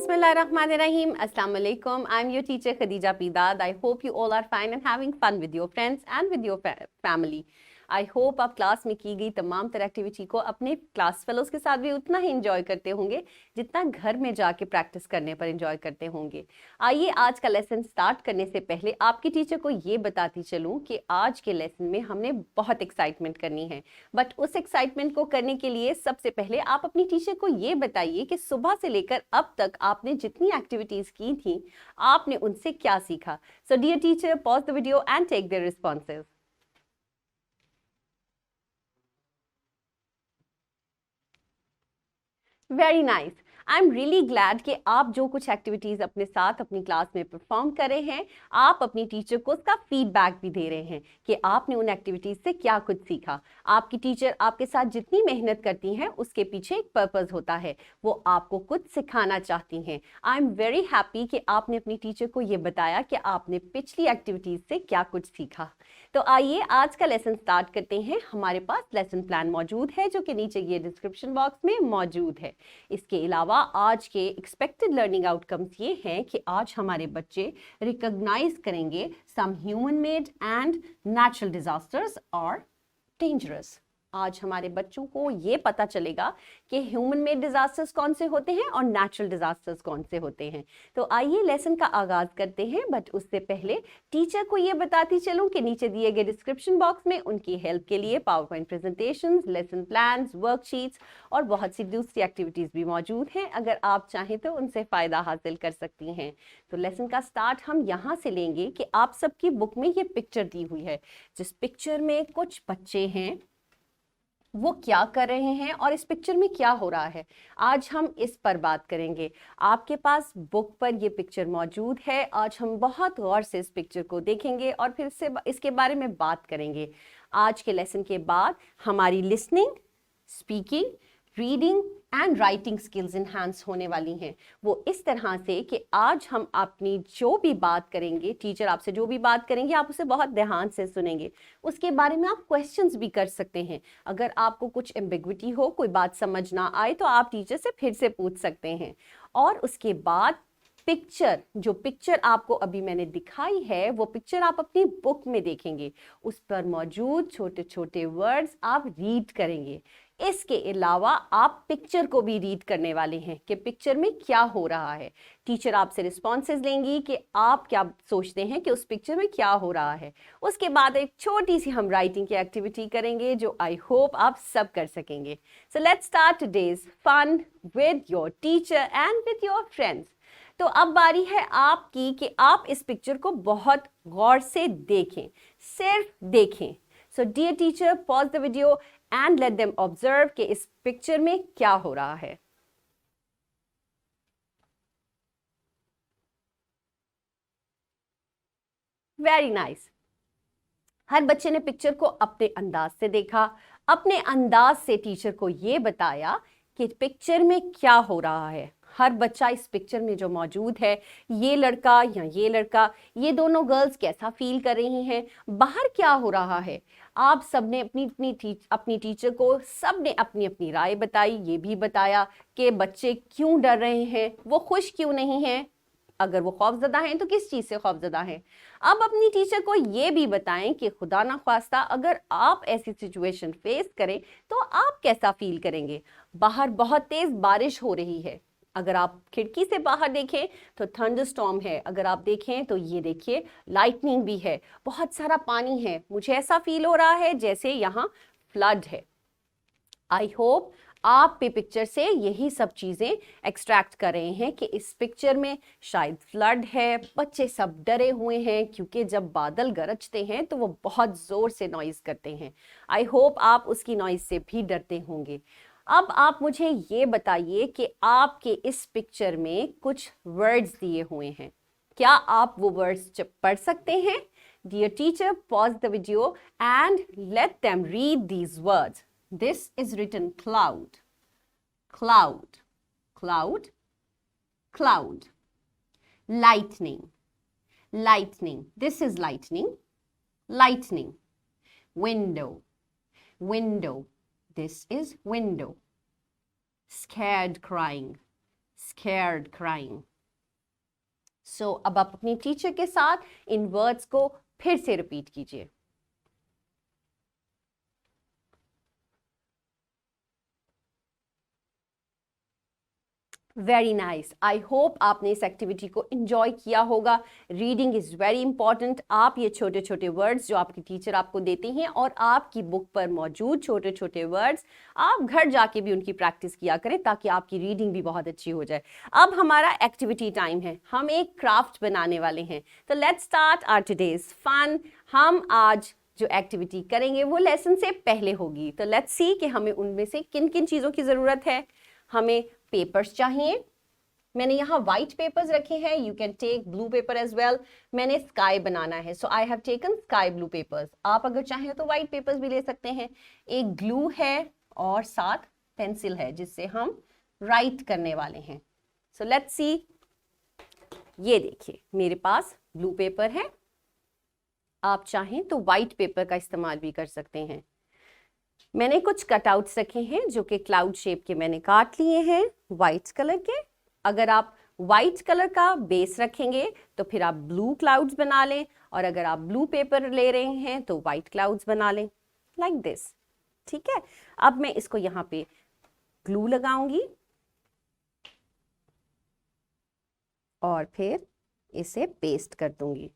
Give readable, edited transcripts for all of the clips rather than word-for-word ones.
Bismillahirrahmanirrahim. Assalamu alaikum. I'm your teacher Khadija Pidad. I hope you all are fine and having fun with your friends and with your family. I hope आप class में की गई तमाम तरह activity को अपने class fellows के साथ भी उतना ही इंजॉय करते होंगे जितना घर में जाके प्रैक्टिस करने पर इंजॉय करते होंगे। आइए आज का लेसन स्टार्ट करने से पहले आपकी टीचर को ये बताती चलूं कि आज के लेसन में हमने बहुत एक्साइटमेंट करनी है, बट उस एक्साइटमेंट को करने के लिए सबसे पहले आप अपनी टीचर को ये बताइए कि सुबह से लेकर अब तक आपने जितनी एक्टिविटीज की थी आपने उनसे क्या सीखा। So dear teacher, pause the video and take their responses. Very nice. I am really glad कि आप जो कुछ एक्टिविटीज अपने साथ अपनी क्लास में परफॉर्म कर रहे हैं, आप अपनी टीचर को उसका फीडबैक भी दे रहे हैं कि आपने उन एक्टिविटीज से क्या कुछ सीखा। आपकी टीचर आपके साथ जितनी मेहनत करती हैं उसके पीछे एक पर्पस होता है, वो आपको कुछ सिखाना चाहती हैं। आई एम वेरी हैप्पी कि आपने अपनी टीचर को ये बताया कि आपने पिछली एक्टिविटीज से क्या कुछ सीखा। तो आइए आज का लेसन स्टार्ट करते हैं। हमारे पास लेसन प्लान मौजूद है जो कि नीचे ये डिस्क्रिप्शन बॉक्स में मौजूद है। इसके अलावा आज के एक्सपेक्टेड लर्निंग आउटकम्स ये हैं कि आज हमारे बच्चे रिकॉग्नाइज करेंगे some human made and natural disasters और डेंजरस। आज हमारे बच्चों को ये पता चलेगा कि ह्यूमन मेड डिजास्टर्स कौन से होते हैं और नेचुरल डिजास्टर्स कौन से होते हैं। तो आइए लेसन का आगाज करते हैं, बट उससे पहले टीचर को ये बताती चलूं कि नीचे दिए गए डिस्क्रिप्शन बॉक्स में उनकी हेल्प के लिए power point presentations, lesson plans, worksheets और बहुत सी दूसरी एक्टिविटीज भी मौजूद हैं। अगर आप चाहें तो उनसे फायदा हासिल कर सकती हैं। तो लेसन का स्टार्ट हम यहाँ से लेंगे कि आप सबकी बुक में ये पिक्चर दी हुई है, जिस पिक्चर में कुछ बच्चे हैं वो क्या कर रहे हैं और इस पिक्चर में क्या हो रहा है, आज हम इस पर बात करेंगे। आपके पास बुक पर ये पिक्चर मौजूद है। आज हम बहुत गौर से इस पिक्चर को देखेंगे और फिर से इसके बारे में बात करेंगे। आज के लेसन के बाद हमारी listening, speaking, reading and writing skills enhance होने वाली हैं। वो इस तरह से कि आज हम अपनी जो भी बात करेंगे, टीचर आपसे जो भी बात करेंगे आप उसे बहुत ध्यान से सुनेंगे। उसके बारे में आप क्वेश्चंस भी कर सकते हैं। अगर आपको कुछ एम्बिग्विटी हो, कोई बात समझ ना आए, तो आप टीचर से फिर से पूछ सकते हैं। और उसके बाद पिक्चर, जो पिक्चर आपको अभी मैंने दिखाई है वो पिक्चर आप अपनी बुक में देखेंगे। उस पर मौजूद छोटे छोटे वर्ड्स आप रीड करेंगे। इसके अलावा आप पिक्चर को भी रीड करने वाले हैं कि पिक्चर में क्या हो रहा है। टीचर आपसे रिस्पॉन्सेज लेंगी कि आप क्या सोचते हैं कि उस पिक्चर में क्या हो रहा है। उसके बाद एक छोटी सी हम राइटिंग की एक्टिविटी करेंगे जो आई होप आप सब कर सकेंगे। So let's start today's fun with your teacher and with your friends. तो अब बारी है आपकी कि आप इस पिक्चर को बहुत गौर से देखें, सिर्फ देखें। So dear teacher, pause the video and let them observe कि इस पिक्चर में क्या हो रहा है। Very nice. हर बच्चे ने पिक्चर को अपने अंदाज से देखा, अपने अंदाज से टीचर को यह बताया कि पिक्चर में क्या हो रहा है। हर बच्चा इस पिक्चर में जो मौजूद है, ये लड़का या ये लड़का, ये दोनों गर्ल्स कैसा फील कर रही हैं, बाहर क्या हो रहा है। आप सबने अपनी टीचर को सबने अपनी अपनी राय बताई। ये भी बताया कि बच्चे क्यों डर रहे हैं, वो खुश क्यों नहीं हैं, अगर वो खौफजदा हैं तो किस चीज़ से खौफजदा हैं। अब अपनी टीचर को ये भी बताएं कि खुदा ना ख्वास्ता अगर आप ऐसी सिचुएशन फेस करें तो आप कैसा फील करेंगे। बाहर बहुत तेज बारिश हो रही है। अगर आप खिड़की से बाहर देखें तो थंडरस्टॉर्म है। अगर आप देखें तो ये देखिए लाइटनिंग भी है, बहुत सारा पानी है। मुझे ऐसा फील हो रहा है जैसे यहाँ फ्लड है। आई होप आप भी पिक्चर से यही सब चीज़ें एक्सट्रैक्ट कर रहे हैं कि इस पिक्चर में शायद फ्लड है। बच्चे सब डरे हुए हैं क्योंकि जब बादल गरजते हैं तो वो बहुत ज़ोर से नॉइज़ करते हैं। आई होप आप उसकी नॉइज़ से भी डरते होंगे। अब आप मुझे ये बताइए कि आपके इस पिक्चर में कुछ वर्ड्स दिए हुए हैं, क्या आप वो वर्ड्स पढ़ सकते हैं? Dear teacher, pause the video and let them read these words. This is written cloud, cloud, cloud, cloud. Lightning, lightning. This is lightning, lightning. Window, window. This is window. Scared crying, scared, crying. So अब आप अपनी teacher के साथ इन words को फिर से repeat कीजिए. Very nice. I hope आपने इस एक्टिविटी को एंजॉय किया होगा. Reading is very important. आप ये छोटे छोटे वर्ड्स जो आपकी टीचर आपको देती हैं और आपकी बुक पर मौजूद छोटे छोटे वर्ड्स आप घर जाके भी उनकी प्रैक्टिस किया करें ताकि आपकी रीडिंग भी बहुत अच्छी हो जाए. अब हमारा एक्टिविटी टाइम है. हम एक क्राफ्ट बनाने वाले हैं. तो let's start our today's fun. हम आज जो एक्टिविटी करेंगे वो लेसन से पहले होगी. तो लेट्स सी कि हमें उनमें से किन किन चीज़ों की ज़रूरत है. हमें पेपर्स चाहिए. मैंने यहाँ व्हाइट पेपर्स रखे हैं. You can take blue paper as well. मैंने स्काई बनाना है so I have taken sky blue papers. आप अगर चाहें तो व्हाइट पेपर्स भी ले सकते हैं. एक ग्लू है और साथ पेंसिल है जिससे हम राइट करने वाले हैं. So let's see. ये देखिए मेरे पास ब्लू पेपर है. आप चाहें तो व्हाइट पेपर का इस्तेमाल भी कर सकते हैं. मैंने कुछ कटआउट्स रखे हैं जो कि क्लाउड शेप के मैंने काट लिए हैं व्हाइट कलर के. अगर आप व्हाइट कलर का बेस रखेंगे तो फिर आप ब्लू क्लाउड्स बना लें और अगर आप ब्लू पेपर ले रहे हैं तो व्हाइट क्लाउड्स बना लें लाइक दिस. ठीक है. अब मैं इसको यहाँ पे ग्लू लगाऊंगी और फिर इसे पेस्ट कर दूंगी.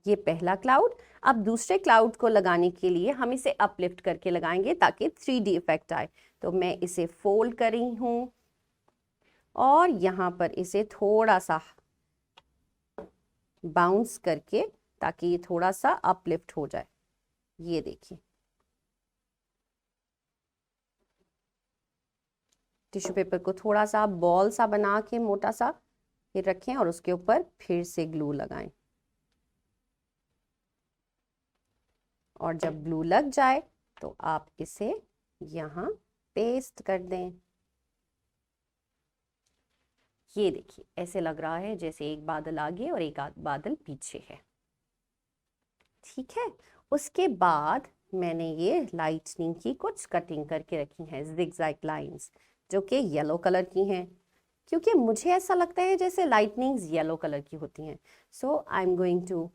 ये पहला क्लाउड. अब दूसरे क्लाउड को लगाने के लिए हम इसे अपलिफ्ट करके लगाएंगे ताकि 3D इफेक्ट आए. तो मैं इसे फोल्ड कर रही हूँ और यहाँ पर इसे थोड़ा सा बाउंस करके ताकि ये थोड़ा सा अपलिफ्ट हो जाए. ये देखिए टिश्यू पेपर को थोड़ा सा बॉल सा बना के मोटा सा फिर रखें और उसके ऊपर फिर से ग्लू लगाएं. और जब ग्लू लग जाए तो आप इसे यहाँ पेस्ट कर दें. ये देखिए ऐसे लग रहा है जैसे एक बादल आगे और एक बादल पीछे है. ठीक है. उसके बाद मैंने ये लाइटनिंग की कुछ कटिंग करके रखी हैं जिगजैग लाइंस जो कि येलो कलर की हैं क्योंकि मुझे ऐसा लगता है जैसे लाइटनिंग्स येलो कलर की होती हैं. So I am going to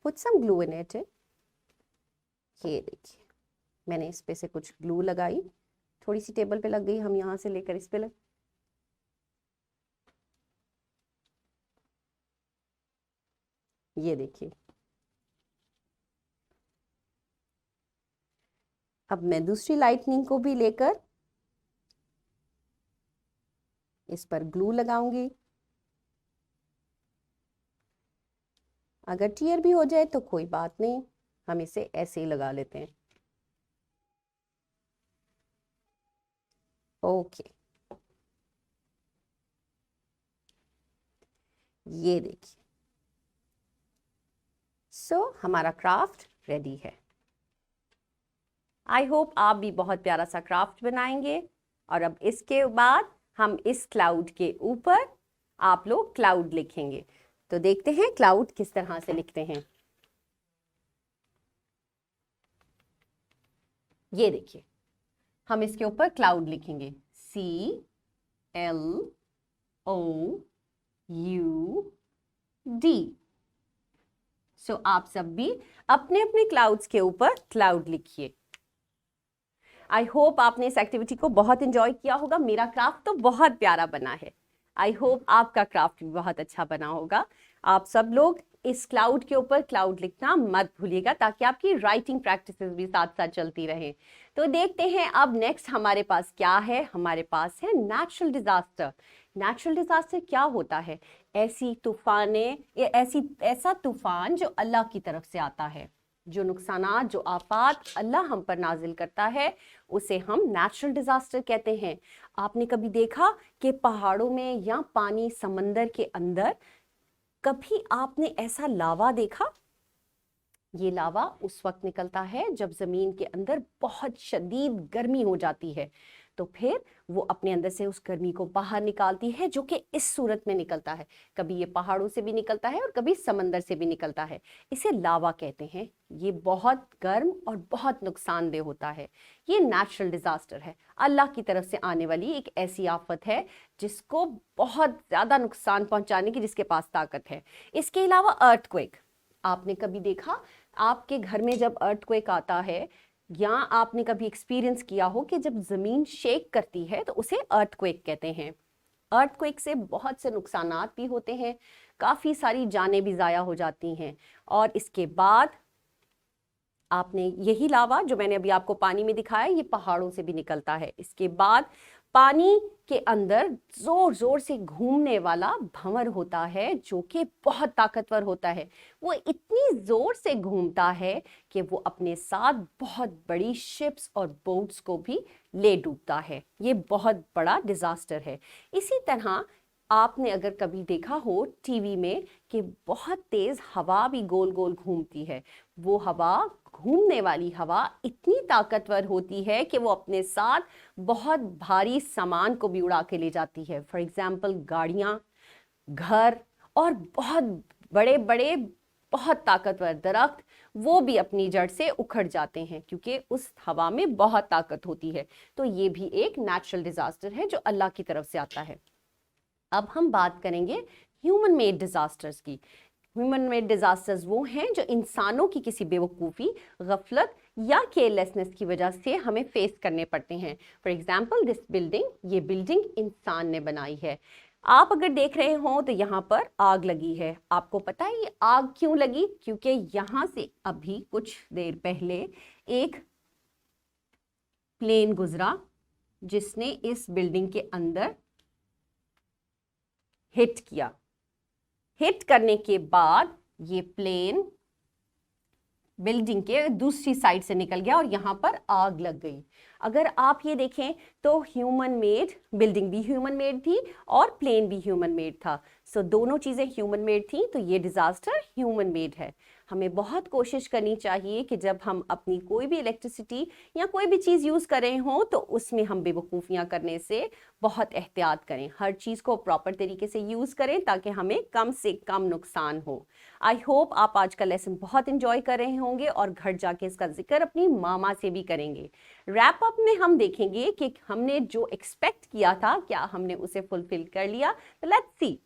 put some glue in it. ये देखिए मैंने इस पे से कुछ ग्लू लगाई. थोड़ी सी टेबल पे लग गई. हम यहाँ से लेकर इस पे लग. ये देखिए. अब मैं दूसरी लाइटनिंग को भी लेकर इस पर ग्लू लगाऊंगी. अगर टीयर भी हो जाए तो कोई बात नहीं. हम इसे ऐसे ही लगा लेते हैं. ओके. ये देखिए. सो हमारा क्राफ्ट रेडी है. आई होप आप भी बहुत प्यारा सा क्राफ्ट बनाएंगे. और अब इसके बाद हम इस क्लाउड के ऊपर आप लोग क्लाउड लिखेंगे. तो देखते हैं क्लाउड किस तरह से लिखते हैं. ये देखिए हम इसके ऊपर क्लाउड लिखेंगे. CLOUD. सो आप सब भी अपने अपने क्लाउड्स के ऊपर क्लाउड लिखिए. आई होप आपने इस एक्टिविटी को बहुत एंजॉय किया होगा. मेरा क्राफ्ट तो बहुत प्यारा बना है. आई होप आपका क्राफ्ट भी बहुत अच्छा बना होगा. आप सब लोग इस क्लाउड के ऊपर क्लाउड लिखना मत भूलिएगा ताकि आपकी राइटिंग प्रैक्टिसेस भी साथ साथ चलती रहें. तो देखते हैं अब नेक्स्ट हमारे पास क्या है. हमारे पास है नेचुरल डिजास्टर. नेचुरल डिजास्टर क्या होता है? ऐसी तूफानें, ऐसा तूफान जो अल्लाह की तरफ से आता है. जो नुकसानात, जो आफात अल्लाह हम पर नाजिल करता है उसे हम नेचुरल डिजास्टर कहते हैं. आपने कभी देखा कि पहाड़ों में या पानी समंदर के अंदर कभी आपने ऐसा लावा देखा? ये लावा उस वक्त निकलता है जब जमीन के अंदर बहुत शदीद गर्मी हो जाती है, तो फिर वो अपने अंदर से उस गर्मी को बाहर निकालती है, जो कि इस सूरत में निकलता है। कभी ये पहाड़ों से भी निकलता है और कभी समंदर से भी निकलता है। इसे लावा कहते हैं। ये बहुत गर्म और बहुत नुकसानदेह होता है। ये नेचुरल डिजास्टर है, अल्लाह की तरफ से आने वाली एक ऐसी आफत है जिसको बहुत ज्यादा नुकसान पहुंचाने की जिसके पास ताकत है। इसके अलावा अर्थक्वेक, आपने कभी देखा आपके घर में जब अर्थक्वेक आता है या आपने कभी एक्सपीरियंस किया हो कि जब जमीन शेक करती है तो उसे अर्थक्वेक कहते हैं। अर्थक्वेक से बहुत से नुकसानात भी होते हैं, काफी सारी जानें भी जाया हो जाती हैं। और इसके बाद आपने यही लावा जो मैंने अभी आपको पानी में दिखाया, ये पहाड़ों से भी निकलता है। इसके बाद पानी के अंदर जोर जोर से घूमने वाला भंवर होता है जो कि बहुत ताकतवर होता है। वो इतनी जोर से घूमता है कि वो अपने साथ बहुत बड़ी शिप्स और बोट्स को भी ले डूबता है। ये बहुत बड़ा डिजास्टर है। इसी तरह आपने अगर कभी देखा हो टीवी में कि बहुत तेज हवा भी गोल गोल घूमती है, वो हवा, घूमने वाली हवा इतनी ताकतवर होती है कि वो अपने साथ बहुत भारी सामान को भी उड़ा के ले जाती है। फॉर एग्जाम्पल गाड़ियां, घर और बहुत बड़े बड़े बहुत ताकतवर दरख्त, वो भी अपनी जड़ से उखड़ जाते हैं क्योंकि उस हवा में बहुत ताकत होती है। तो ये भी एक नेचुरल डिजास्टर है जो अल्लाह की तरफ से आता है। अब हम बात करेंगे ह्यूमन मेड डिजास्टर्स की। ह्यूमन मेड डिजास्टर्स वो हैं जो इंसानों की किसी बेवकूफ़ी, गफलत या केयरलेसनेस की वजह से हमें फेस करने पड़ते हैं। फॉर एग्जाम्पल दिस बिल्डिंग, ये बिल्डिंग इंसान ने बनाई है। आप अगर देख रहे हो तो यहाँ पर आग लगी है। आपको पता है ये आग क्यों लगी? क्योंकि यहाँ से अभी कुछ देर पहले एक प्लेन गुजरा जिसने इस बिल्डिंग के अंदर हिट किया। हिट करने के बाद ये प्लेन बिल्डिंग के दूसरी साइड से निकल गया और यहाँ पर आग लग गई। अगर आप ये देखें तो ह्यूमन मेड बिल्डिंग भी ह्यूमन मेड थी और प्लेन भी ह्यूमन मेड था। सो दोनों चीज़ें ह्यूमन मेड थी, तो ये डिजास्टर ह्यूमन मेड है। हमें बहुत कोशिश करनी चाहिए कि जब हम अपनी कोई भी इलेक्ट्रिसिटी या कोई भी चीज़ यूज़ कर रहे हों तो उसमें हम बेवकूफ़ियाँ करने से बहुत एहतियात करें। हर चीज़ को प्रॉपर तरीके से यूज़ करें ताकि हमें कम से कम नुकसान हो। आई होप आप आज का लेसन बहुत इंजॉय कर रहे होंगे और घर जाके इसका जिक्र अपनी मामा से भी करेंगे। रैप अप में हम देखेंगे कि हमने जो एक्सपेक्ट किया था क्या हमने उसे फुलफिल कर लिया। तो लेट्स सी।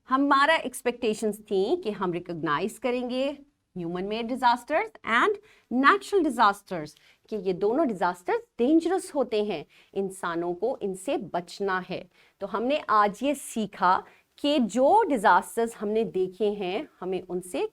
हमारा एक्सपेक्टेशंस थी कि हम रिकॉग्नाइज करेंगे human made disasters and natural disasters, कि ये दोनों डिजास्टर्स डेंजरस होते हैं, इंसानों को इनसे बचना है। तो हमने आज ये सीखा कि जो डिजास्टर्स हमने देखे हैं हमें उनसे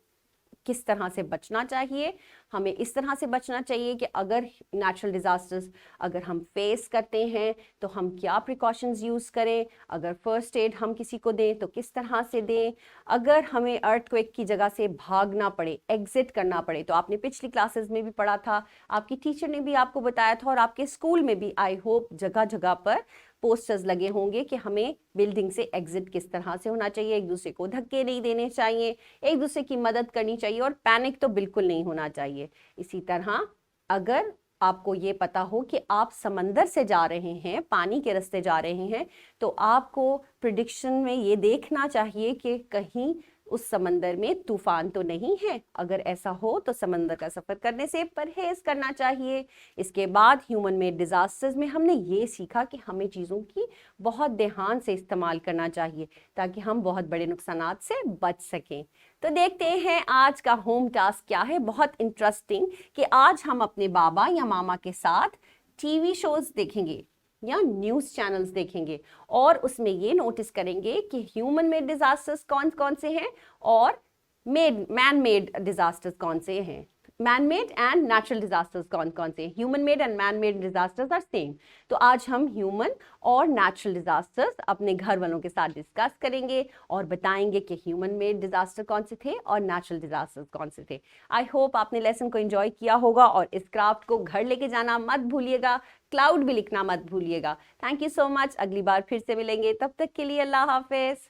किस तरह से बचना चाहिए। हमें इस तरह से बचना चाहिए कि अगर नेचुरल डिजास्टर्स अगर हम फेस करते हैं तो हम क्या प्रिकॉशंस यूज़ करें, अगर फर्स्ट एड हम किसी को दें तो किस तरह से दें, अगर हमें अर्थक्वेक की जगह से भागना पड़े, एग्जिट करना पड़े। तो आपने पिछली क्लासेस में भी पढ़ा था, आपकी टीचर ने भी आपको बताया था और आपके स्कूल में भी आई होप जगह जगह पर पोस्टर्स लगे होंगे कि हमें बिल्डिंग से एग्जिट किस तरह से होना चाहिए, एक दूसरे को धक्के नहीं देने चाहिए, एक दूसरे की मदद करनी चाहिए और पैनिक तो बिल्कुल नहीं होना चाहिए। इसी तरह अगर आपको ये पता हो कि आप समंदर से जा रहे हैं, पानी के रास्ते जा रहे हैं, तो आपको प्रिडिक्शन में ये देखना चाहिए कि कहीं उस समंदर में तूफान तो नहीं है। अगर ऐसा हो तो समंदर का सफर करने से परहेज करना चाहिए। इसके बाद ह्यूमन मेड डिजास्टर्स में हमने ये सीखा कि हमें चीज़ों की बहुत ध्यान से इस्तेमाल करना चाहिए ताकि हम बहुत बड़े नुकसानात से बच सकें। तो देखते हैं आज का होम टास्क क्या है। बहुत इंटरेस्टिंग कि आज हम अपने बाबा या मामा के साथ टीवी शोज देखेंगे या न्यूज़ चैनल्स देखेंगे और उसमें ये नोटिस करेंगे कि ह्यूमन मेड डिजास्टर्स कौन कौन से हैं और मैन मेड डिजास्टर्स कौन से हैं। Man made and natural disasters कौन कौन से हैं। Human made and man made disasters are same. तो आज हम ह्यूमन और नेचुरल डिजास्टर्स अपने घर वालों के साथ डिस्कस करेंगे और बताएंगे कि ह्यूमन मेड डिजास्टर कौन से थे और नेचुरल डिजास्टर्स कौन से थे। आई होप आपने लेसन को एंजॉय किया होगा और इस क्राफ्ट को घर लेके जाना मत भूलिएगा, क्लाउड भी लिखना मत भूलिएगा। Thank you so much. अगली बार फिर से मिलेंगे, तब तक के लिए अल्लाह हाफिज।